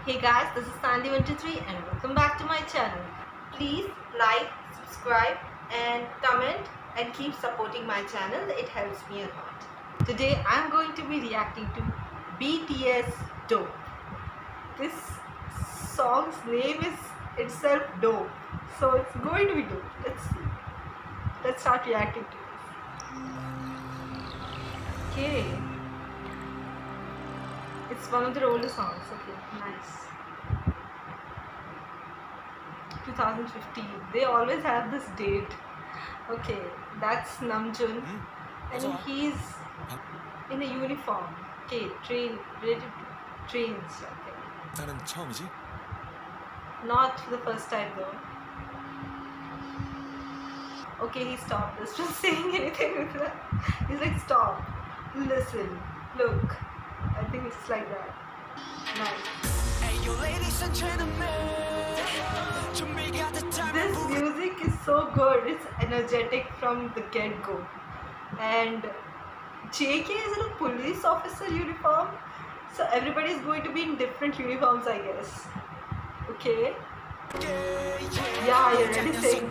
Hey guys, this is Sandy123 and welcome back to my channel. Please like, subscribe and comment and keep supporting my channel. It helps me a lot. Today I'm going to be reacting to BTS Dope. This song's name is itself Dope. So it's going to be dope. Let's see. Let's start reacting to this. Okay. It's one of the older songs. Okay, nice. 2015. They always have this date. Okay, that's Namjoon, and he's in a uniform. Okay, related to trains. Okay. 나는 처음이지? Not for the first time though. Okay, he stopped. Let's just saying anything with that. He's like, stop, listen, look. I think it's like that. Nice. This music is so good. It's energetic from the get-go. And JK is in a police officer uniform. So everybody is going to be in different uniforms, I guess. Okay. Yeah, you're ready to sing.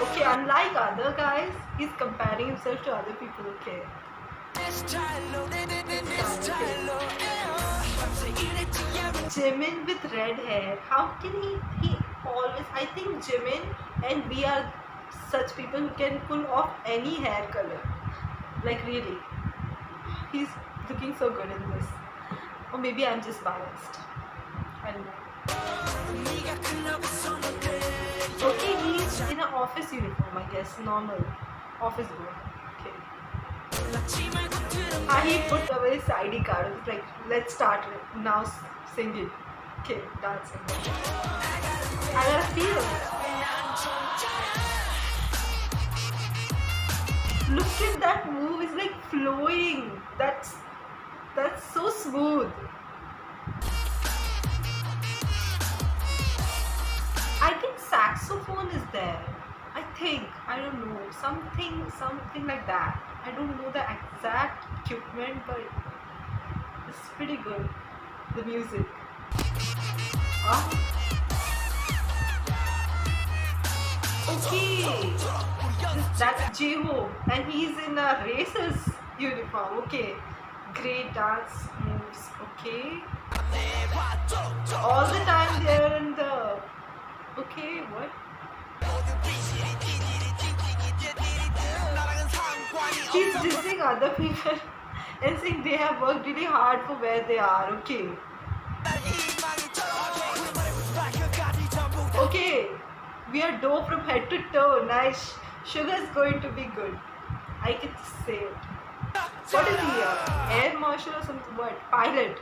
Okay, unlike other guys, he's comparing himself to other people. Okay. Jimin with red hair. How can he always, I think Jimin and we are such people who can pull off any hair color. Like really. He's looking so good in this. Or maybe I'm just biased. I don't know. Okay, he's in an office uniform, I guess. Normal. Office boy. Okay. He put away his ID card. It's like, let's start it. Now sing it. Okay, dancing. I gotta feel it. Look at that move. It's like flowing. That's so smooth. I think saxophone is there. I don't know, something like that. I don't know the exact equipment, but it's pretty good. The music. Okay, that's J-Hope, and he's in a racer's uniform. Okay, great dance moves. Okay, all the time they're in the. Okay, what? He's dissing other people and saying they have worked really hard for where they are. Okay. Okay. We are dope from head to toe. Nice. Sugar is going to be good. I can say it. What is he here? Air marshal or something? What? Pilot.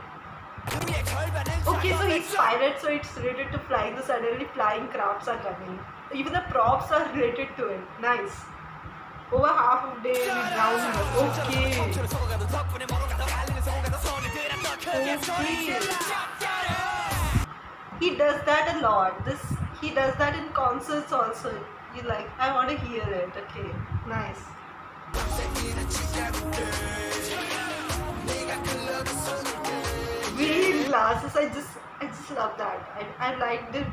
Okay, so he's pilot, so it's related to flying. So suddenly flying crafts are coming. Even the props are related to it. Nice. Over half of day ground. Okay. He does that a lot. He does that in concerts also. You like, I want to hear it. Okay. Nice. Green glasses. I just love that. I liked it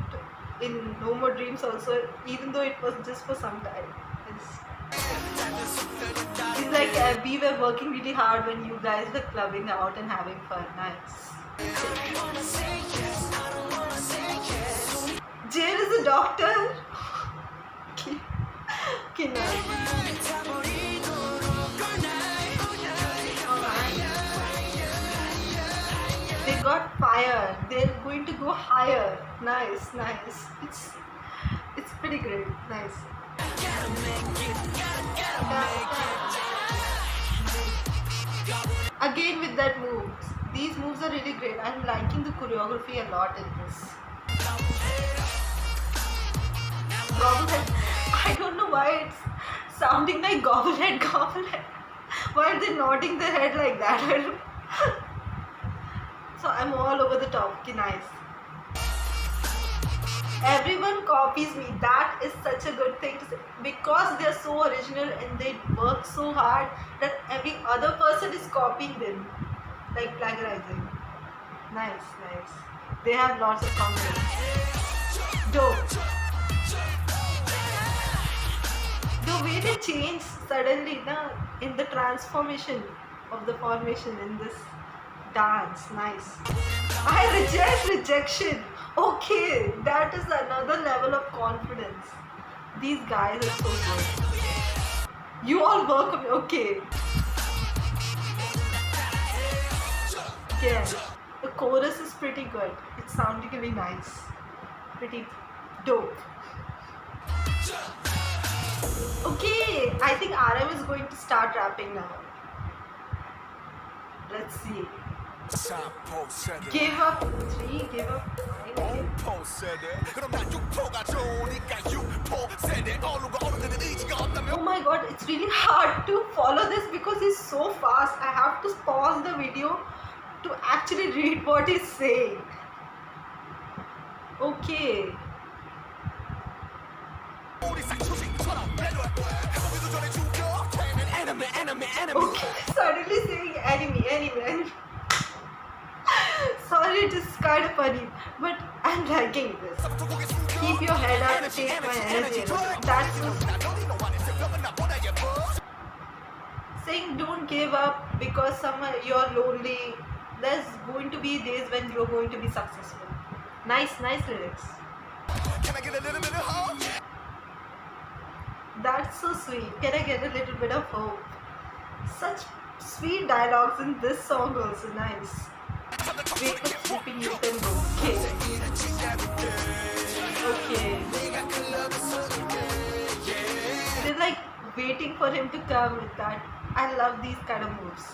in No More Dreams also, even though it was just for some time. It's like we were working really hard when you guys were clubbing out and having fun. Nice. Jail is a doctor. Okay, nice. They got fire. They're going to go higher. Nice. It's pretty great. Nice. Again with that moves. These moves are really great. I'm liking the choreography a lot in this. Gobblehead. I don't know why it's sounding like gobblehead. Why are they nodding their head like that? So I'm all over the top. Okay, nice. Everyone copies me. That is such a good thing to say, because they are so original and they work so hard that every other person is copying them, like plagiarizing. Nice, nice. They have lots of confidence. Dope. The way they change suddenly na, in the transformation of the formation in this dance. Nice. I reject rejection. Okay, that is another level of confidence. These guys are so good. You all work on okay. Yeah. The chorus is pretty good. It's sounding really nice. Pretty dope. Okay, I think RM is going to start rapping now. Let's see. Give up 3, give up 9. Oh my god, it's really hard to follow this because he's so fast. I have to pause the video to actually read what he's saying. Okay. Okay, suddenly saying enemy. Sorry, it is kind of funny, but I'm liking this. Keep your head up, take my energy. That's saying don't give up because somewhere you're lonely. There's going to be days when you're going to be successful. Nice lyrics. Can I get a little bit of hope? That's so sweet. Can I get a little bit of hope? Such sweet dialogues in this song also. Nice. Wake up sleeping, you can go. Okay. They're like waiting for him to come with that. I love these kind of moves.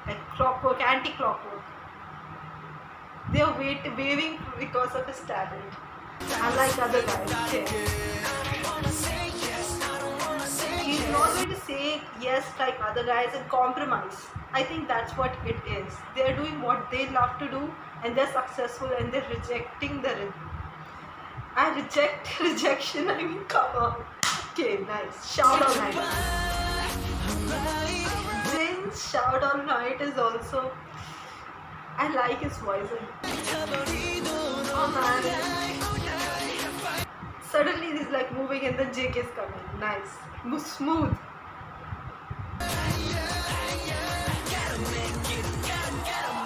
Like clockwork, anti-clockwork. They are waving because of his talent. Unlike other guys. Okay. He's not going to say yes like other guys and compromise. I think that's what it is. They're doing what they love to do and they're successful and they're rejecting the rhythm. I reject rejection. I mean, come on. Okay, nice. Shout All Night. Jin's Shout All Night is also. I like his voice. Oh man. Suddenly he's like moving and the jig is coming. Nice. Smooth.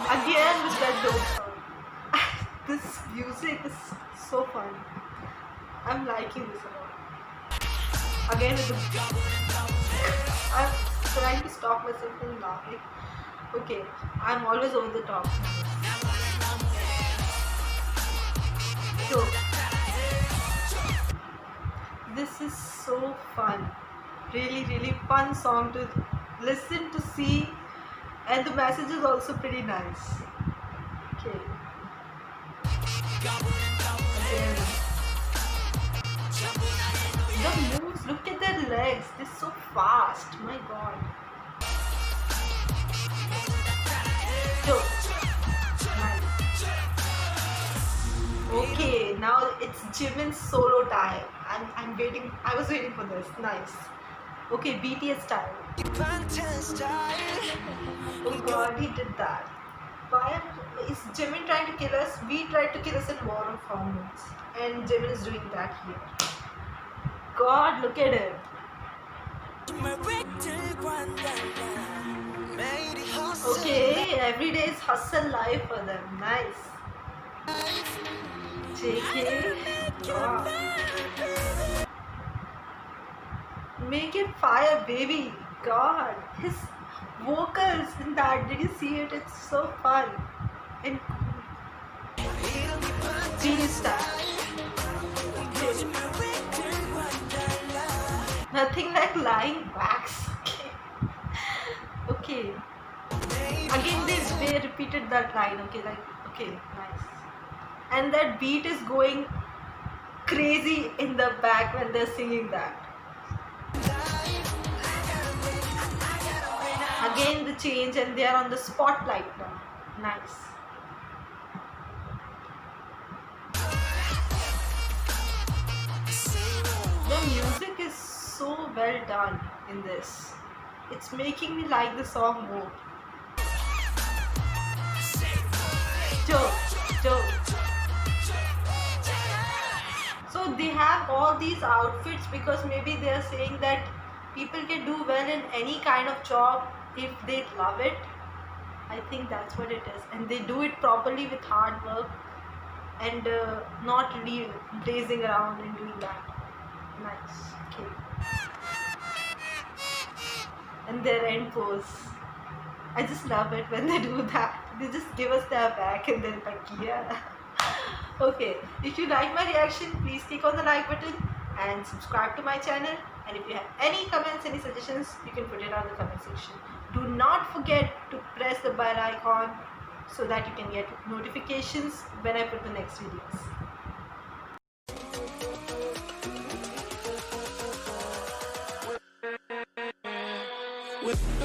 Again with that dope song. This music is so fun. I'm liking this a lot. Again with the I'm trying to stop myself from laughing. Okay, I'm always over the top. So this is so fun. Really fun song to listen to see, and the message is also pretty nice. Okay. Again. The moves, look at their legs, they're so fast, my god. So, nice. Okay, now it's Jimin's solo time. I'm waiting, I was waiting for this, nice. Okay, BTS style. Oh god, he did that. Why is Jimin trying to kill us? We tried to kill us in War of Hormones. And Jimin is doing that here. God, look at him. Okay, every day is hustle life for them. Nice. JK. Wow. Make it fire, baby. God, his vocals in that, did you see it? It's so fun and cool. Genius style. Nothing like lying wax. Okay. Again, they repeated that line. Okay, like okay, nice. And that beat is going crazy in the back when they're singing that. Again the change and they are on the spotlight now. Nice. The music is so well done in this. It's making me like the song more. have all these outfits because maybe they are saying that people can do well in any kind of job if they love it. I think that's what it is, and they do it properly with hard work and not blazing around and doing that. Nice. Okay. And their end pose. I just love it when they do that. They just give us their back and then like, yeah. Okay, if you like my reaction, please click on the like button and subscribe to my channel. And if you have any comments, any suggestions, you can put it on the comment section. Do not forget to press the bell icon so that you can get notifications when I put the next videos. With